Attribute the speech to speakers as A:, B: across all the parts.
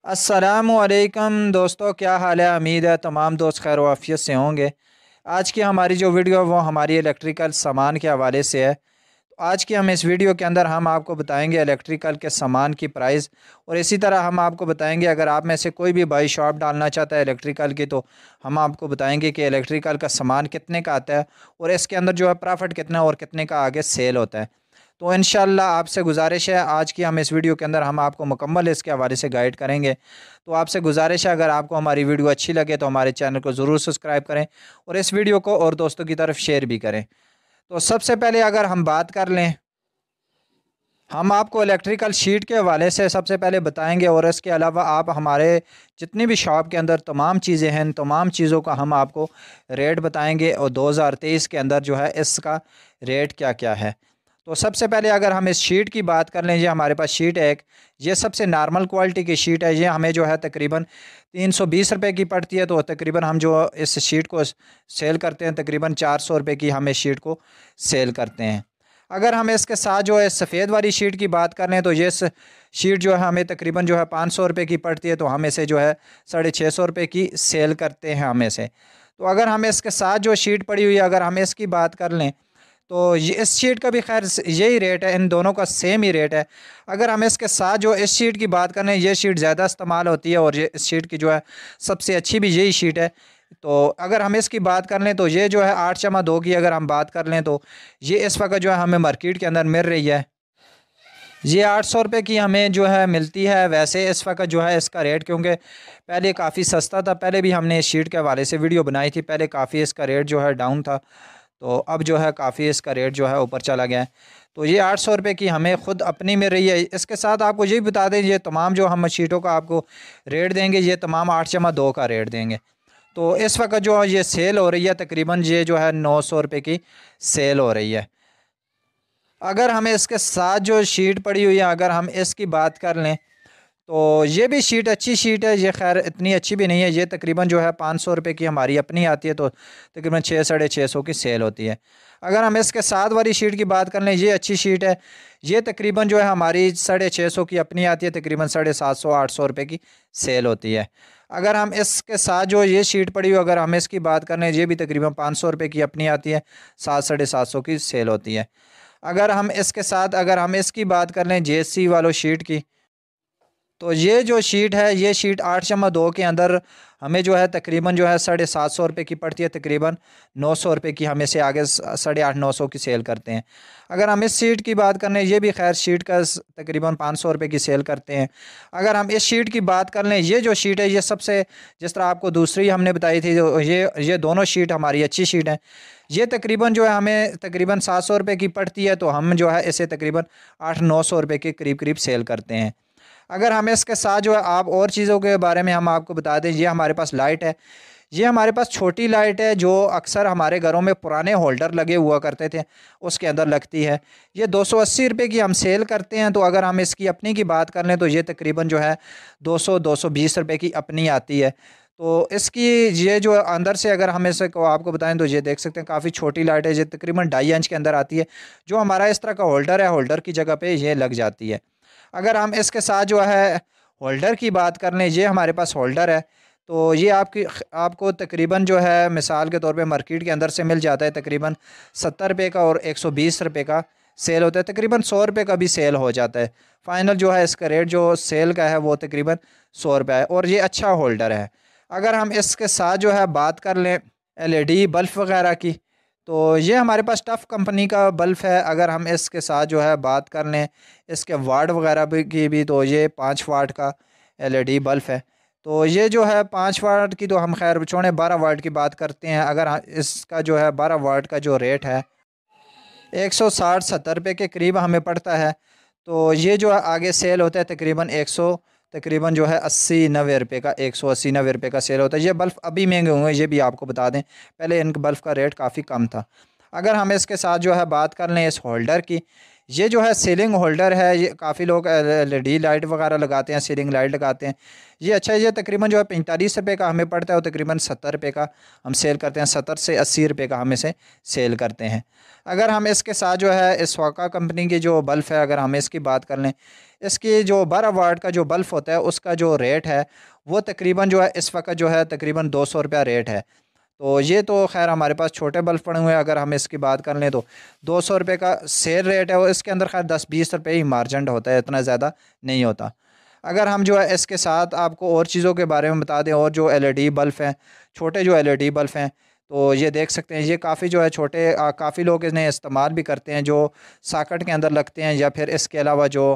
A: अस्सलामुअलैकुम दोस्तों, क्या हाल है। उम्मीद है तमाम दोस्त खैर वाफियत से होंगे। आज की हमारी जो वीडियो है वो हमारी इलेक्ट्रिकल सामान के हवाले से है। तो आज की हम इस वीडियो के अंदर हम आपको बताएंगे इलेक्ट्रिकल के सामान की प्राइस, और इसी तरह हम आपको बताएंगे अगर आप में से कोई भी भाई शॉप डालना चाहता है इलेक्ट्रिकल की, तो हम आपको बताएंगे कि इलेक्ट्रिकल का सामान कितने का आता है और इसके अंदर जो है प्रॉफिट कितना और कितने का आगे सेल होता है। तो इंशाल्लाह आपसे गुजारिश है, आज की हम इस वीडियो के अंदर हम आपको मुकम्मल इसके हवाले से गाइड करेंगे। तो आपसे गुजारिश है, अगर आपको हमारी वीडियो अच्छी लगे तो हमारे चैनल को ज़रूर सब्सक्राइब करें और इस वीडियो को और दोस्तों की तरफ शेयर भी करें। तो सबसे पहले अगर हम बात कर लें, हम आपको इलेक्ट्रिकल शीट के हवाले से सबसे पहले बताएंगे, और इसके अलावा आप हमारे जितनी भी शॉप के अंदर तमाम चीज़ें हैं, तमाम चीज़ों का हम आपको रेट बताएंगे और 2023 के अंदर जो है इसका रेट क्या क्या है। तो सबसे पहले अगर हम इस शीट की बात कर लें, ये हमारे पास शीट है एक, ये सबसे नॉर्मल क्वालिटी की शीट है। ये हमें जो है तकरीबन 320 रुपये की पड़ती है। तो तकरीबन हम जो इस शीट को सेल करते हैं तकरीबन 400 रुपये की हम इस शीट को सेल करते हैं। अगर हम इसके साथ जो है सफ़ेद वाली शीट की बात कर लें, तो ये शीट जो है हमें तकरीबन जो है 500 रुपये की पड़ती है। तो हम इसे जो है 650 रुपये की सेल करते हैं हम इसे। तो अगर हम इसके साथ जो शीट पड़ी हुई है अगर हम इसकी बात कर लें, तो ये इस शीट का भी खैर यही रेट है, इन दोनों का सेम ही रेट है। अगर हम इसके साथ जो इस शीट की बात करें, ये शीट ज़्यादा इस्तेमाल होती है और ये इस शीट की जो है सबसे अच्छी भी यही शीट है। तो अगर हम इसकी बात कर लें, तो ये जो है 8/2 की अगर हम बात कर लें, तो ये इस वक्त जो है हमें मार्केट के अंदर मिल रही है, ये 800 रुपये की हमें जो है मिलती है। वैसे इस वक्त जो है इसका रेट, क्योंकि पहले काफ़ी सस्ता था, पहले भी हमने इस शीट के हवाले से वीडियो बनाई थी, पहले काफ़ी इसका रेट जो है डाउन था, तो अब जो है काफ़ी इसका रेट जो है ऊपर चला गया है। तो ये 800 रुपये की हमें ख़ुद अपनी मिल रही है। इसके साथ आपको ये भी बता दें, ये तमाम जो हम शीटों का आपको रेट देंगे, ये तमाम 8/2 का रेट देंगे। तो इस वक्त जो ये सेल हो रही है तकरीबन ये जो है 900 रुपये की सेल हो रही है। अगर हमें इसके साथ जो शीट पड़ी हुई है अगर हम इसकी बात कर लें, तो ये भी शीट अच्छी शीट है, ये खैर इतनी अच्छी भी नहीं है। ये तकरीबन जो है 500 रुपये की हमारी अपनी आती है, तो तकरीबन 600-650 की सेल होती है। अगर हम इसके साथ वाली शीट की बात कर लें, ये अच्छी शीट है, ये तकरीबन जो है हमारी 650 की अपनी आती है, तकरीबन 750-800 रुपये की सेल होती है। अगर हम इसके साथ जो ये शीट पड़ी हुई अगर हम इसकी बात कर लें, ये भी तकरीबन 500 रुपये की अपनी आती है, 700-750 की सेल होती है। अगर हम इसके साथ अगर हम इसकी बात कर लें JC वालों शीट की, तो ये जो शीट है ये शीट 8/2 के अंदर हमें जो है तकरीबन जो है 750 रुपये की पड़ती है, तकरीबन 900 रुपये की हम इसे आगे 850-900 की सेल करते हैं। अगर हम इस शीट की बात करें, ये भी खैर शीट का तकरीबन 500 रुपये की सेल करते हैं। अगर हम इस शीट की बात कर लें, ये जो शीट है ये सबसे, जिस तरह आपको दूसरी हमने बताई थी, जो ये दोनों शीट हमारी अच्छी शीट हैं। ये तकरीबन जो है हमें तकरीबन 700 रुपये की पड़ती है, तो हम जो है इसे तकरीबन 800-900 रुपये के करीब करीब सेल करते हैं। अगर हम इसके साथ जो है आप और चीज़ों के बारे में हम आपको बता दें, ये हमारे पास लाइट है, ये हमारे पास छोटी लाइट है जो अक्सर हमारे घरों में पुराने होल्डर लगे हुआ करते थे उसके अंदर लगती है। ये 280 रुपये की हम सेल करते हैं। तो अगर हम इसकी अपनी की बात कर लें, तो ये तकरीबन जो है 200-220 रुपये की अपनी आती है। तो इसकी ये जो अंदर से अगर हम इसे को आपको बताएं, तो ये देख सकते हैं काफ़ी छोटी लाइट है, ये तकरीबन 2.5 इंच के अंदर आती है, जो हमारा इस तरह का होल्डर है, होल्डर की जगह पे ये लग जाती है। अगर हम इसके साथ जो है होल्डर की बात कर लें, ये हमारे पास होल्डर है, तो ये आपको तकरीबन जो है मिसाल के तौर पे मार्केट के अंदर से मिल जाता है तकरीबन 70 रुपये का, और 120 रुपये का सेल होता है, तकरीबन 100 रुपये का भी सेल हो जाता है। फ़ाइनल जो है इसका रेट जो सेल का है वो तकरीबन 100 रुपये है, और ये अच्छा होल्डर है। अगर हम इसके साथ जो है बात कर लें LED बल्ब वगैरह की, तो ये हमारे पास टफ़ कंपनी का बल्ब है। अगर हम इसके साथ जो है बात कर लें इसके वाट वगैरह की भी, तो ये 5 वाट का LED बल्ब है। तो ये जो है 5 वाट की, तो हम खैर छोड़े 12 वाट की बात करते हैं। अगर इसका जो है 12 वाट का जो रेट है 160-70 रुपये के करीब हमें पड़ता है। तो ये जो है आगे सेल होता है तकरीबन जो है 80-90 रुपये का, 180-90 रुपये का सेल होता है। ये बल्ब अभी महंगे हुए हैं, ये भी आपको बता दें, पहले इन बल्ब का रेट काफ़ी कम था। अगर हम इसके साथ जो है बात कर लें इस होल्डर की, ये जो है सीलिंग होल्डर है, ये काफ़ी लोग LED लाइट वगैरह लगाते हैं, सीलिंग लाइट लगाते हैं। ये अच्छा है, ये तकरीबन जो है 45 रुपये का हमें पड़ता है और तकरीबन 70 रुपये का हम सेल करते हैं, 70 से 80 रुपये का हम इसे सेल करते हैं। अगर हम इसके साथ जो है इसवाका कंपनी की जो बल्ब है, अगर हम इसकी बात कर लें, इसकी जो 12 वाट का जो बल्ब होता है उसका जो रेट है वो तकरीबन जो है इस वक्त जो है तकरीबन 200 रुपया रेट है। तो ये तो खैर हमारे पास छोटे बल्ब पड़े हुए हैं, अगर हम इसकी बात कर लें तो 200 रुपये का सेल रेट है और इसके अंदर खैर 10-20 रुपये ही मार्जिन होता है, इतना ज़्यादा नहीं होता। अगर हम जो है इसके साथ आपको और चीज़ों के बारे में बता दें, और जो LED बल्ब हैं, छोटे जो LED बल्ब हैं, तो ये देख सकते हैं, ये काफ़ी जो है छोटे, काफ़ी लोग इन्हें इस्तेमाल भी करते हैं, जो सॉकेट के अंदर लगते हैं, या फिर इसके अलावा जो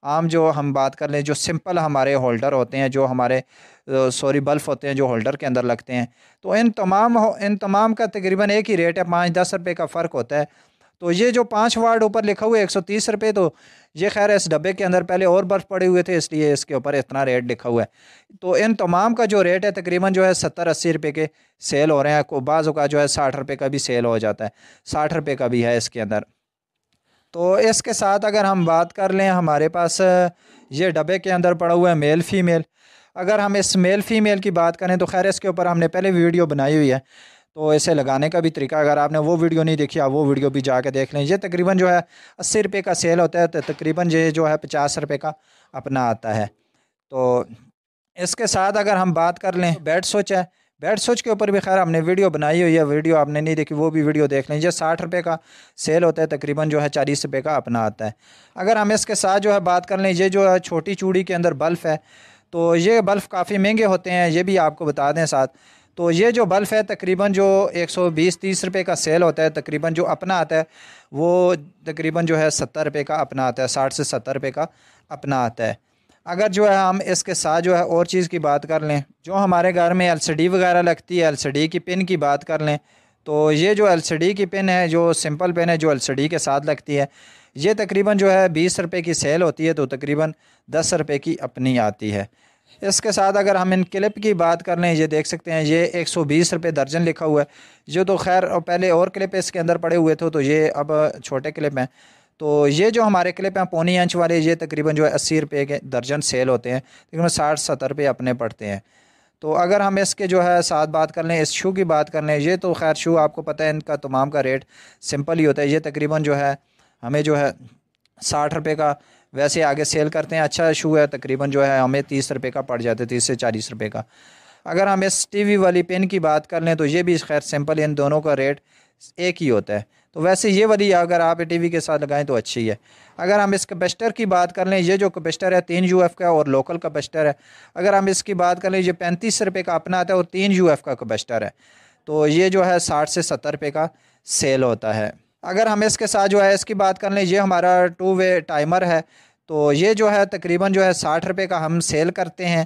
A: आम जो हम बात कर लें, जो सिंपल हमारे होल्डर होते हैं, जो हमारे बल्ब होते हैं जो होल्डर के अंदर लगते हैं, तो इन तमाम का तकरीबन एक ही रेट है, 5-10 रुपये का फ़र्क होता है। तो ये जो 5 वाट ऊपर लिखा हुआ है 130 रुपये, तो ये खैर इस डब्बे के अंदर पहले और बर्फ़ पड़े हुए थे, इसलिए इसके ऊपर इतना रेट लिखा हुआ है। तो इन तमाम का जो रेट है तकरीबन जो है 70-80 रुपये के सेल हो रहे हैं, को बाज़ का जो है 60 रुपये का भी सेल हो जाता है, 60 रुपये का भी है इसके अंदर। तो इसके साथ अगर हम बात कर लें, हमारे पास ये डब्बे के अंदर पड़ा हुआ है मेल फ़ीमेल। अगर हम इस मेल फ़ीमेल की बात करें तो खैर इसके ऊपर हमने पहले वीडियो बनाई हुई है, तो इसे लगाने का भी तरीका, अगर आपने वो वीडियो नहीं देखी आप वो वीडियो भी जाके देख लें। ये तकरीबन जो है 80 रुपये का सेल होता है, तो तकरीबन ये जो है 50 रुपये का अपना आता है। तो इसके साथ अगर हम बात कर लें, बेड स्विच है, बेड स्विच के ऊपर भी खैर हमने वीडियो बनाई हुई है, वीडियो आपने नहीं देखी वो भी वीडियो देख लें। ये 60 रुपये का सेल होता है, तकरीबन जो है 40 रुपये का अपना आता है। अगर हम इसके साथ जो है बात कर लें, ये जो है छोटी चूड़ी के अंदर बल्ब है, तो ये बल्ब काफ़ी महंगे होते हैं, ये भी आपको बता दें साथ। तो ये जो बल्ब है तकरीबन जो 120-30 रुपये का सेल होता है, तकरीबन जो अपना आता है वो तकरीबन जो है 70 रुपये का अपना आता है, 60 से 70 रुपये का अपना आता है। अगर जो है हम इसके साथ जो है और चीज़ की बात कर लें, जो हमारे घर में LCD वगैरह लगती है, LCD की पिन की बात कर लें, तो ये जो LCD की पिन है, जो सिंपल पिन है जो LCD के साथ लगती है, ये तकरीबन जो है 20 रुपये की सेल होती है, तो तकरीबन 10 रुपये की अपनी आती है। इसके साथ अगर हम इन क्लिप की बात कर लें, ये देख सकते हैं ये 120 रुपये दर्जन लिखा हुआ है। जो तो खैर पहले और क्लिप इसके अंदर पड़े हुए थे, तो ये अब छोटे क्लिप हैं। तो ये जो हमारे क्लिप हैं 1.25 इंच वाले, ये तकरीबन जो है 80 रुपये के दर्जन सेल होते हैं, तकरीबन 60-70 रुपये अपने पड़ते हैं। तो अगर हम इसके जो है साथ बात कर लें, इस शू की बात कर लें, ये तो खैर शू आपको पता है इनका तमाम का रेट सिंपल ही होता है। ये तकरीबन जो है हमें जो है 60 रुपये का वैसे आगे सेल करते हैं, अच्छा शू है, तकरीबन जो है हमें 30 रुपये का पड़ जाता है, 30 से 40 रुपये का। अगर हम इस TV वाली पेन की बात कर लें, तो ये भी खैर सिंपल, इन दोनों का रेट एक ही होता है। तो वैसे ये वाली अगर आप TV के साथ लगाएं तो अच्छी है। अगर हम इस कैपेसिटर की बात कर लें, ये जो कैपेसिटर है 3 UF का और लोकल कैपेसिटर है। अगर हम इसकी बात कर लें, ये 35 रुपये का अपना आता है और 3 UF का कैपेसिटर है, तो ये जो है 60 से 70 रुपये का सेल होता है। अगर हम इसके साथ जो है इसकी बात कर लें, ये हमारा 2 वे टाइमर है, तो ये जो है तकरीबन जो है 60 रुपये का हम सेल करते हैं।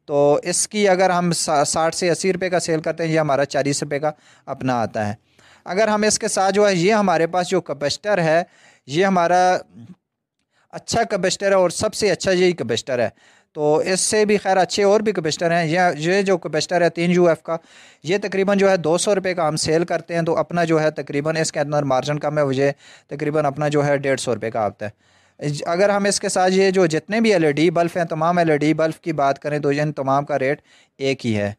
A: तो इसकी अगर हम 60 से 80 रुपये का सेल करते हैं, ये हमारा 40 रुपये का अपना आता है। अगर हम इसके साथ जो है, ये हमारे पास जो कैपेसिटर है, ये हमारा अच्छा कैपेसिटर है और सबसे अच्छा यही कैपेसिटर है। तो इससे भी खैर अच्छे और भी कैपेसिटर हैं। ये जो कैपेसिटर है 3 UF का, ये तकरीबन जो है 200 रुपये का हम सेल करते हैं, तो अपना जो है तकरीबन इसके अंदर मार्जिन कम है, मुझे तकरीबन अपना जो है 150 रुपये का आता है। अगर हम इसके साथ ये जो जितने भी LED बल्ब हैं, तमाम LED बल्ब की बात करें, तो इन तमाम का रेट एक ही है।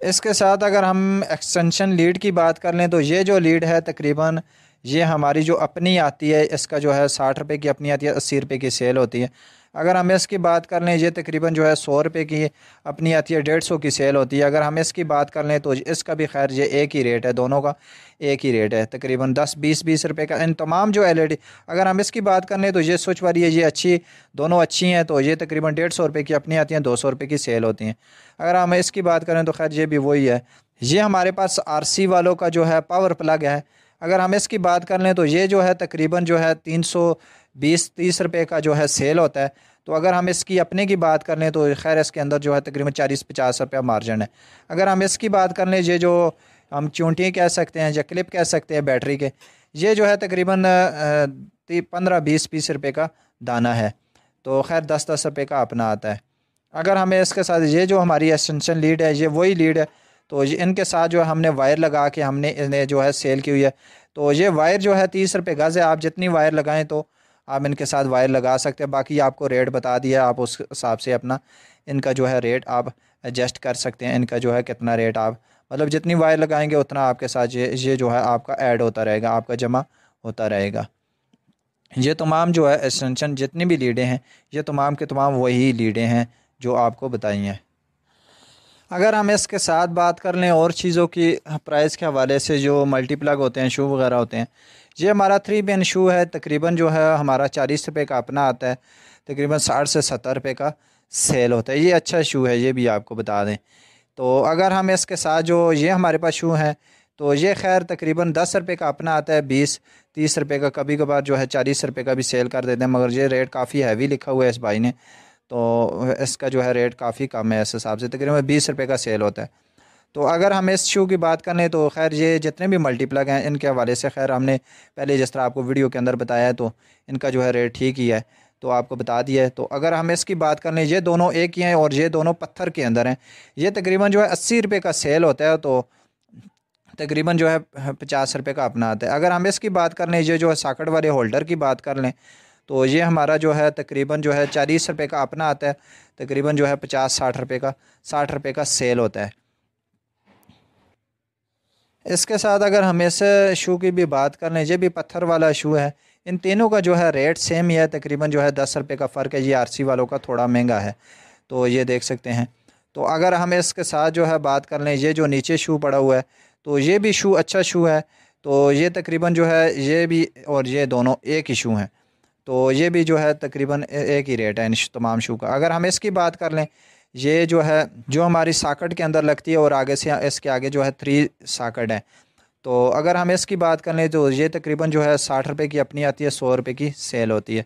A: इसके साथ अगर हम एक्सटेंशन लीड की बात कर लें, तो ये जो लीड है तकरीबन ये हमारी जो अपनी आती है, इसका जो है 60 रुपये की अपनी आती है, 80 रुपये की सेल होती है। अगर हम इसकी बात कर लें, ये तकरीबन जो है 100 रुपये की अपनी आती है, 150 की सेल होती है। अगर हम इसकी बात कर लें तो इसका भी खैर ये एक ही रेट है, दोनों का एक ही रेट है, तकरीबन 10-20 रुपये का इन तमाम जो LED। अगर हम इसकी बात कर लें तो ये स्विच वाली है, ये अच्छी, दोनों अच्छी हैं, तो ये तकरीबन 150 रुपये की अपनी आती हैं, 200 रुपये की सेल होती हैं। अगर हम इसकी बात करें तो खैर ये भी वही है। ये हमारे पास RC वालों का जो है पावर प्लग है। अगर हम इसकी बात कर लें तो ये जो है तकरीबन जो है 320-30 रुपये का जो है सेल होता है। तो अगर हम इसकी अपने की बात कर लें तो खैर इसके अंदर जो है तकरीबन 40-50 रुपया मार्जिन है। अगर हम इसकी बात कर लें, ये जो हम चूंटियाँ कह सकते हैं या क्लिप कह सकते हैं बैटरी के, ये जो है तकरीबन 15-20 रुपये का दाना है, तो खैर 10-10 रुपये का अपना आता है। अगर हमें इसके साथ ये जो हमारी एक्सटेंशन लीड है, ये वही लीड है, तो इनके साथ जो है हमने वायर लगा के हमने इन्हें जो है सेल की हुई है। तो ये वायर जो है 30 रुपये गज़ है, आप जितनी वायर लगाएं तो आप इनके साथ वायर लगा सकते हैं। बाकी आपको रेट बता दिया, आप उस हिसाब से अपना इनका जो है रेट आप एडजस्ट कर सकते हैं। इनका जो है कितना रेट आप मतलब जितनी वायर लगाएंगे उतना आपके साथ ये जो है आपका ऐड होता रहेगा, आपका जमा होता रहेगा। ये तमाम जो है एक्सटेंशन जितनी भी लीडें हैं ये तमाम के तमाम वही लीडें हैं जो आपको बताई हैं। अगर हम इसके साथ बात कर लें और चीज़ों की प्राइस के हवाले से, जो मल्टीप्लग होते हैं, शू वगैरह होते हैं, ये हमारा 3 पिन शू है। तकरीबन जो है हमारा 40 रुपये का अपना आता है, तकरीबन 60 से 70 रुपये का सेल होता है। ये अच्छा शू है, ये भी आपको बता दें। तो अगर हम इसके साथ जो ये हमारे पास शू हैं तो ये खैर तकरीबन 10 रुपये का अपना आता है, 20-30 रुपये का, कभी कभार जो है 40 रुपये का भी सेल कर देते हैं। मगर ये रेट काफ़ी हैवी लिखा हुआ है इस भाई ने, तो इसका जो है रेट काफ़ी कम है। इस हिसाब से तकरीबन 20 रुपये का सेल होता है। तो अगर हम इस शू की बात करें तो खैर ये जितने भी मल्टीप्लग हैं इनके हवाले से खैर हमने पहले जिस तरह आपको वीडियो के अंदर बताया है तो इनका जो है रेट ठीक ही है, तो आपको बता दिया है। तो अगर हम इसकी बात कर लें, ये दोनों एक ही हैं और ये दोनों पत्थर के अंदर हैं। ये तकरीबन जो है 80 रुपये का सेल होता है, तो तकरीबन जो है 50 रुपये का अपना आता है। अगर हम इसकी बात कर लें, ये जो है सॉकेट वाले होल्डर की बात कर लें तो ये हमारा जो है तकरीबन जो है 40 रुपये का अपना आता है, तकरीबन जो है 50-60 रुपये का 60 रुपये का सेल होता है। इसके साथ अगर हम इस शू की भी बात कर लें, ये भी पत्थर वाला शू है। इन तीनों का जो है रेट सेम ही है, तकरीबन जो है 10 रुपये का फ़र्क है। ये आरसी वालों का थोड़ा महंगा है, तो ये देख सकते हैं। तो अगर हम इसके साथ जो है बात कर लें, ये जो नीचे शू पड़ा हुआ है तो ये भी शू अच्छा शू है। तो ये तकरीबन जो है ये भी और ये दोनों एक ही शू हैं, तो ये भी जो है तकरीबन एक ही रेट है इन तमाम शू का। अगर हम इसकी बात कर लें, ये जो है जो हमारी सॉकेट के अंदर लगती है और आगे से इसके आगे जो है 3 सॉकेट है। तो अगर हम इसकी बात कर लें तो ये तकरीबन जो है 60 रुपये की अपनी आती है, 100 रुपये की सेल होती है।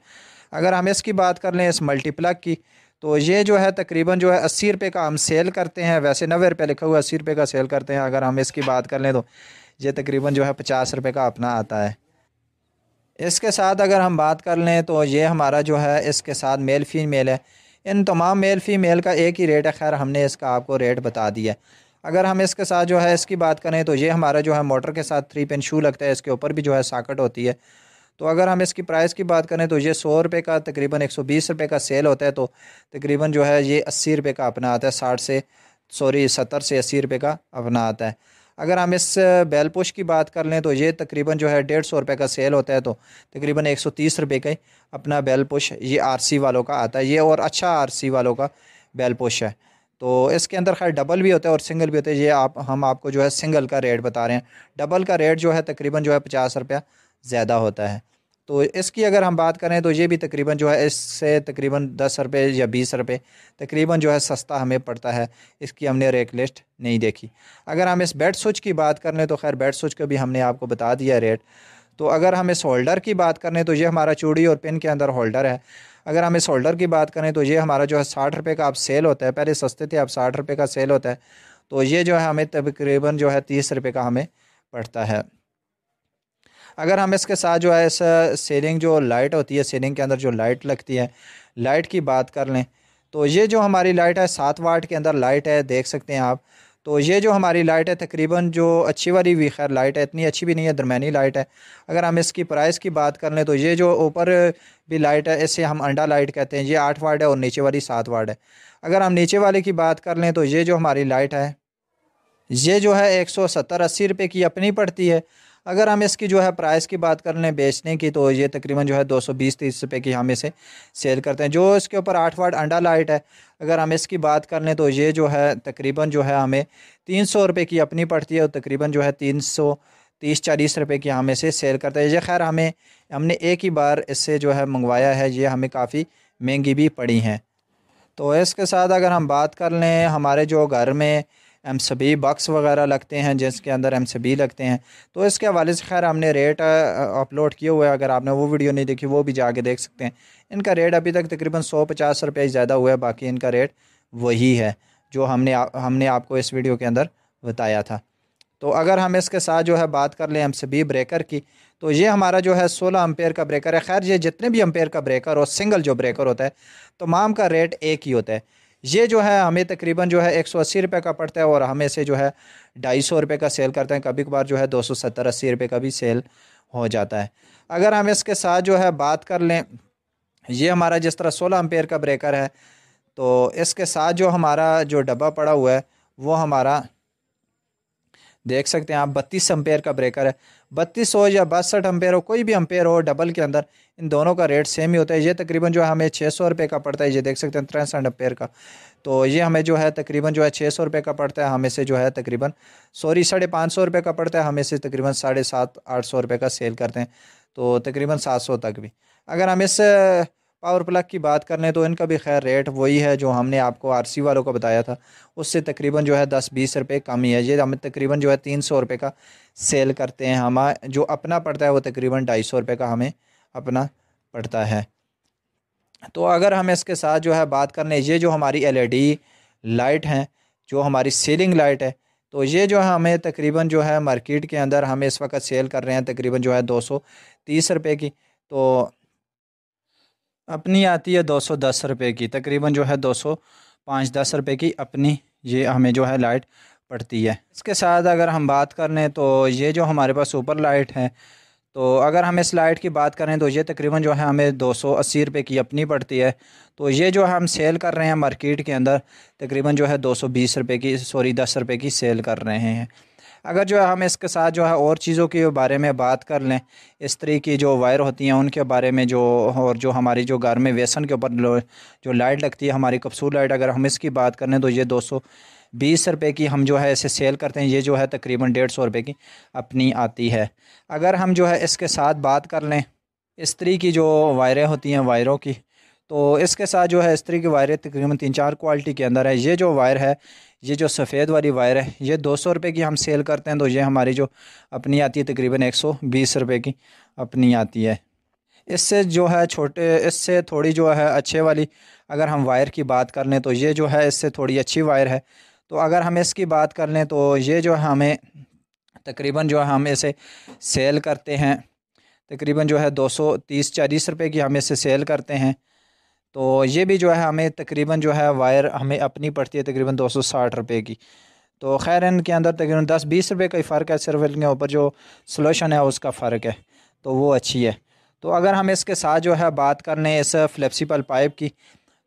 A: अगर हम इसकी बात कर लें इस मल्टीप्लग की, तो ये जो है तकरीबन जो है 80 रुपये का हम सेल करते हैं। वैसे 90 रुपये लिखा हुआ है, 80 रुपये का सेल करते हैं। अगर हम इसकी बात कर लें तो ये तकरीबन जो है 50 रुपये का अपना आता है। इसके साथ अगर हम बात कर लें तो ये हमारा जो है इसके साथ मेल फीमेल है। इन तमाम मेल फीमेल का एक ही रेट है। खैर हमने इसका आपको रेट बता दिया। अगर हम इसके साथ जो है इसकी बात करें तो ये हमारा जो है मोटर के साथ 3 पिन शू लगता है, इसके ऊपर भी जो है सॉकेट होती है। तो अगर हम इसकी प्राइस की बात करें तो ये 100 रुपये का तकरीबन 120 रुपये का सेल होता है, तो तकरीबन जो है ये 80 रुपये का अपना आता है, 70 से 80 रुपये का अपना आता है। अगर हम इस बेल पुश की बात कर लें तो ये तकरीबन जो है 150 रुपये का सेल होता है, तो तकरीबन 130 रुपये का ही अपना बेल पुश ये आरसी वालों का आता है। ये और अच्छा आरसी वालों का बेल पुश है। तो इसके अंदर खैर डबल भी होता है और सिंगल भी होता है। ये हम आपको जो है सिंगल का रेट बता रहे हैं। डबल का रेट जो है तकरीबन जो है 50 रुपया ज़्यादा होता है। तो इसकी अगर हम बात करें तो ये भी तकरीबन जो है इससे तकरीबन 10 रुपये या 20 रुपये तकरीबन जो है सस्ता हमें पड़ता है। इसकी हमने रेट लिस्ट नहीं देखी। अगर हम इस बेड स्विच की बात कर लें तो खैर बेड स्विच का भी हमने आपको बता दिया रेट। तो अगर हम इस होल्डर की बात करें तो ये हमारा चूड़ी और पिन के अंदर होल्डर है। अगर हम इस होल्डर की बात करें तो ये हमारा जो है 60 रुपये का अब सेल होता है। पहले सस्ते थे, अब 60 रुपये का सेल होता है। तो ये जो है हमें तकरीबन जो है 30 रुपये का हमें पड़ता है। अगर हम इसके साथ जो है इस सीलिंग जो लाइट होती है, सीलिंग के अंदर जो लाइट लगती है, लाइट की बात कर लें तो ये जो हमारी लाइट है 7 वाट के अंदर लाइट है, देख सकते हैं आप। तो ये जो हमारी लाइट है तकरीबन जो अच्छी वाली भी खैर लाइट है, इतनी अच्छी भी नहीं है, दरमियानी लाइट है। अगर हम इसकी प्राइस की बात कर लें तो ये जो ऊपर भी लाइट है इसे हम अंडा लाइट कहते हैं। ये 8 वाट है और नीचे वाली 7 वाट है। अगर हम नीचे वाले की बात कर लें तो ये जो हमारी लाइट है ये जो है 170-80 रुपये की अपनी पड़ती है। अगर हम इसकी जो है प्राइस की बात कर लें बेचने की तो ये तकरीबन जो है 220-30 रुपये की हम इसे सेल करते हैं। जो इसके ऊपर 8 वाट अंडा लाइट है, अगर हम इसकी बात कर लें तो ये जो है तकरीबन जो है हमें 300 रुपये की अपनी पड़ती है और तकरीबन जो है 330-40 रुपये की हम इसे सेल करते हैं। ये खैर हमने एक ही बार इससे जो है मंगवाया है, ये हमें काफ़ी महंगी भी पड़ी हैं। तो इसके साथ अगर हम बात कर लें हमारे जो घर में MCB बॉक्स वगैरह लगते हैं जिसके अंदर MCB लगते हैं, तो इसके हवाले से खैर हमने रेट अपलोड किए हुए हैं। अगर आपने वो वीडियो नहीं देखी वो भी जाके देख सकते हैं। इनका रेट अभी तक तकरीबन 150 रुपये ज़्यादा हुआ है, बाकी इनका रेट वही है जो हमने आपको इस वीडियो के अंदर बताया था। तो अगर हम इसके साथ जो है बात कर लें MCB ब्रेकर की, तो ये हमारा जो है 16 एम्पेयर का ब्रेकर है। खैर ये जितने भी एम्पेयर का ब्रेकर और सिंगल जो ब्रेकर होता है तमाम का रेट एक ही होता है। ये जो है हमें तकरीबन जो है 180 रुपये का पड़ता है और हम इसे जो है 250 रुपये का सेल करते हैं। कभी कभार जो है 270-80 रुपये का भी सेल हो जाता है। अगर हम इसके साथ जो है बात कर लें, ये हमारा जिस तरह 16 एम्पेयर का ब्रेकर है, तो इसके साथ जो हमारा जो डब्बा पड़ा हुआ है वो हमारा देख सकते हैं आप 32 एम्पेयर का ब्रेकर है। 32 हो या 62 एम्पेयर हो, कोई भी एम्पेयर हो डबल के अंदर, इन दोनों का रेट सेम ही होता है। ये तकरीबन जो है हमें 600 रुपये का पड़ता है। ये देख सकते हैं 63 एम्पेयर का, तो ये हमें जो है तकरीबन जो है 600 रुपये का पड़ता है। हमें से जो है तकरीबन 550 रुपये का पड़ता है। हमें से तकरीबन 750-800 रुपये का सेल करते हैं, तो तकरीबन 700 तक भी। अगर हम इस पावर प्लग की बात कर लें तो इनका भी खैर रेट वही है जो हमने आपको आरसी वालों को बताया था, उससे तकरीबन जो है 10-20 रुपये कम ही है। ये हमें तकरीबन जो है 300 रुपये का सेल करते हैं। हमारा जो अपना पड़ता है वो तकरीबन 250 रुपये का हमें अपना पड़ता है। तो अगर हम इसके साथ जो है बात करने, ये जो हमारी एलईडी लाइट हैं, जो हमारी सीलिंग लाइट है, तो ये जो है हमें तकरीबन जो है मार्केट के अंदर हमें इस वक्त सेल कर रहे हैं तकरीबन जो है 230 रुपये की। तो अपनी आती है 210 रुपये की, तकरीबन जो है 205-10 रुपये की अपनी ये हमें जो है लाइट पड़ती है। इसके साथ अगर हम बात कर लें तो ये जो हमारे पास ऊपर लाइट है, तो अगर हम इस लाइट की बात करें तो ये तकरीबन जो है हमें 280 रुपये की अपनी पड़ती है। तो ये जो हम सेल कर रहे हैं मार्केट के अंदर तकरीबन जो है 220 रुपये की, 10 रुपये की सेल कर रहे हैं। अगर जो है हम इसके साथ जो है और चीज़ों के बारे में बात कर लें, इस्त्री की जो वायर होती हैं उनके बारे में, जो और जो हमारी जो घर में वेसन के ऊपर जो लाइट लगती है हमारी कप्सूल लाइट, अगर हम इसकी बात करें तो ये 220 रुपये की हम जो है इसे सेल करते हैं। ये जो है तकरीबन 150 रुपये की अपनी आती है। अगर हम जो है इसके साथ बात कर लें इस्त्री की जो वायरें होती हैं वायरों की, तो इसके साथ जो है इस्त्री की वायरें तकरीबन 3-4 क्वालिटी के अंदर है। ये जो वायर है, ये जो सफ़ेद वाली वायर है, ये 200 रुपये की हम सेल करते हैं। तो ये हमारी जो अपनी आती है तकरीबन 120 रुपये की अपनी आती है। इससे जो है इससे थोड़ी जो है अच्छे वाली अगर हम वायर की बात कर लें तो ये जो है इससे थोड़ी अच्छी वायर है। तो अगर हम इसकी बात कर लें तो ये जो है हमें तकरीबन जो है हम इसे सेल करते हैं तकरीबन जो है 230-40 रुपये की हम इसे सेल करते हैं। तो ये भी जो है हमें तकरीबन जो है वायर हमें अपनी पड़ती है तकरीबन 260 रुपये की। तो खैर इनके अंदर तकरीबन 10-20 रुपये का ही फ़र्क है, सिर्फ इनके ऊपर जो सॉल्यूशन है उसका फ़र्क है, तो वो अच्छी है। तो अगर हम इसके साथ जो है बात कर लें इस फ्लेक्सिबल पाइप की,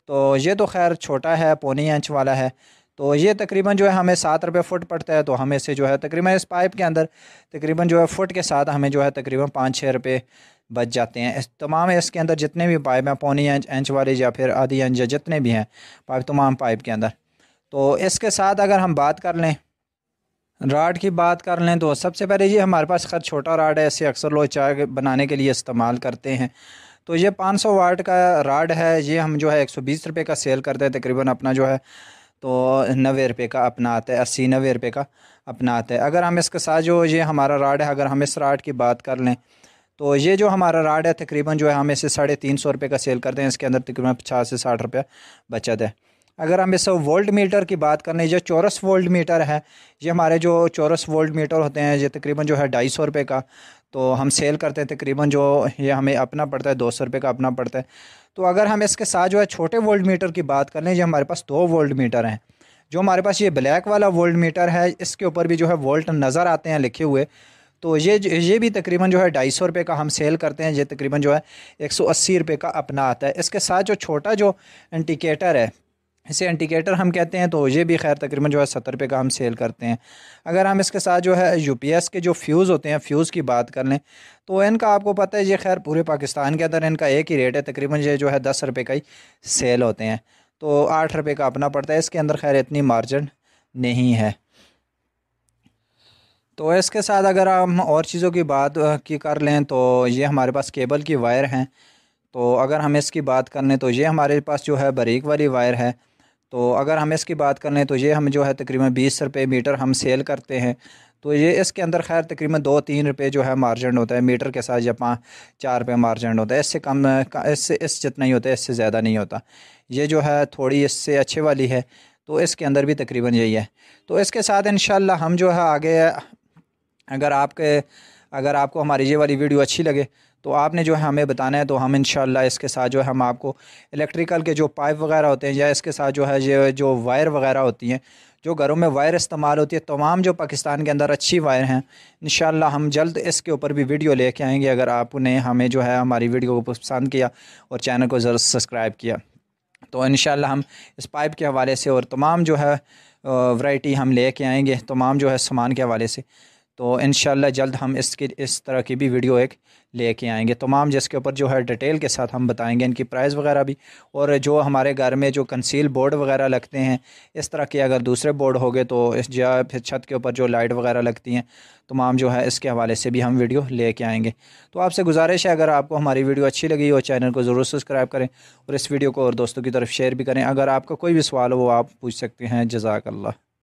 A: तो ये तो खैर छोटा है, 0.25 इंच वाला है। तो ये तकरीबन जो है हमें 7 रुपये फ़ुट पड़ता है। तो हमें से जो है तकरीबन इस पाइप के अंदर तकरीबन जो है फ़ुट के साथ हमें जो है तकरीबन 5-6 रुपये बच जाते हैं। इस तमाम इसके अंदर जितने भी पाइप हैं 0.25 इंच वाले या फिर आधी इंच जितने भी हैं पाइप, तमाम पाइप के अंदर। तो इसके साथ अगर हम बात कर लें राड की बात कर लें, तो सबसे पहले ये हमारे पास खैर छोटा राड है, इसे अक्सर लोग चाय बनाने के लिए इस्तेमाल करते हैं। तो ये 500 वाट का राड है, ये हम जो है 120 रुपये का सेल करते हैं तकरीबन अपना जो है, तो 90 रुपये का अपना आता है, 80-90 रुपये का अपना आता है। अगर हम इसके साथ जो ये हमारा राड है, अगर हम इस राड की बात कर लें तो ये जो हमारा राड है तकरीबन जो है हम इसे 350 रुपये का सेल करते हैं। इसके अंदर तकरीबन 50 से 60 रुपये बचत है। अगर हम इस वोल्ट मीटर की बात करें, जो चौरस वोल्ट मीटर है, ये हमारे जो चौरस वोल्ट मीटर होते हैं ये तकरीबन जो है 250 रुपये का, तो हम सेल करते हैं तकरीबन जो ये हमें अपना पड़ता है 200 रुपये का अपना पड़ता है। तो अगर हम इसके साथ जो है छोटे वोल्ट मीटर की बात कर लें, ये हमारे पास 2 वोल्ट मीटर हैं। जो हमारे पास ये ब्लैक वाला वोल्ट मीटर है, इसके ऊपर भी जो है वोल्ट नज़र आते हैं लिखे हुए, तो ये भी तकरीबन जो है 250 रुपये का हम सेल करते हैं। ये तकरीबन जो है 180 रुपये का अपना आता है। इसके साथ जो छोटा जो इंडिकेटर है, इसे इंडिकेटर हम कहते हैं, तो ये भी खैर तकरीबन जो है 70 रुपये का हम सेल करते हैं। अगर हम इसके साथ जो है UPS के जो फ्यूज़ होते हैं, फ्यूज़ की बात कर लें, तो इनका आपको पता है ये खैर पूरे पाकिस्तान के अंदर इनका एक ही रेट है, तकरीबन ये जो है 10 रुपये का ही सेल होते हैं। तो 8 रुपये का अपना पड़ता है, इसके अंदर खैर इतनी मार्जिन नहीं है। तो इसके साथ अगर हम और चीज़ों की बात की कर लें, तो ये हमारे पास केबल की वायर हैं। तो अगर हम इसकी बात कर लें तो ये हमारे पास जो है बारीक वाली वायर है। तो अगर हम इसकी बात कर लें तो ये हम जो है तकरीबन 20 रुपये मीटर हम सेल करते हैं। तो ये इसके अंदर खैर तकरीबन 2-3 रुपये जो है मार्जिन होता है मीटर के साथ, या 5-4 रुपये मार्जिन होता है। इससे कम इस जितना ही होता है, इससे ज़्यादा नहीं होता। ये जो है थोड़ी इससे अच्छे वाली है, तो इसके अंदर भी तकरीबन यही है। तो इसके साथ इंशाल्लाह हम जो है आगे, अगर आपको हमारी ये वाली वीडियो अच्छी लगे तो आपने जो है हमें बताना है, तो हम इंशाल्लाह इसके साथ जो है हम आपको इलेक्ट्रिकल के जो पाइप वगैरह होते हैं या इसके साथ जो है ये जो वायर वगैरह होती हैं, जो घरों में वायर इस्तेमाल होती है, तमाम जो पाकिस्तान के अंदर अच्छी वायर हैं, इंशाल्लाह हम जल्द इसके ऊपर भी वीडियो लेके आएंगे। अगर आपने हमें जो है हमारी वीडियो को पसंद किया और चैनल को ज़रूर सब्सक्राइब किया, तो इंशाल्लाह हम इस पाइप के हवाले से और तमाम जो है वैरायटी हम लेके आएंगे, तमाम जो है सामान के हवाले से। तो इंशाल्लाह जल्द हम इसकी इस तरह की भी वीडियो एक लेके आएंगे, तमाम जिसके ऊपर जो है डिटेल के साथ हम बताएंगे इनकी प्राइस वगैरह भी, और जो हमारे घर में जो कंसील बोर्ड वगैरह लगते हैं इस तरह के अगर दूसरे बोर्ड हो गए तो इस या फिर छत के ऊपर जो लाइट वगैरह लगती हैं, तमाम जो है इसके हवाले से भी हम वीडियो लेके आएंगे। तो आपसे गुजारिश है, अगर आपको हमारी वीडियो अच्छी लगी हो चैनल को ज़रूर सब्सक्राइब करें और इस वीडियो को और दोस्तों की तरफ शेयर भी करें। अगर आपका कोई भी सवाल हो वो आप पूछ सकते हैं। जज़ाकल्लाह।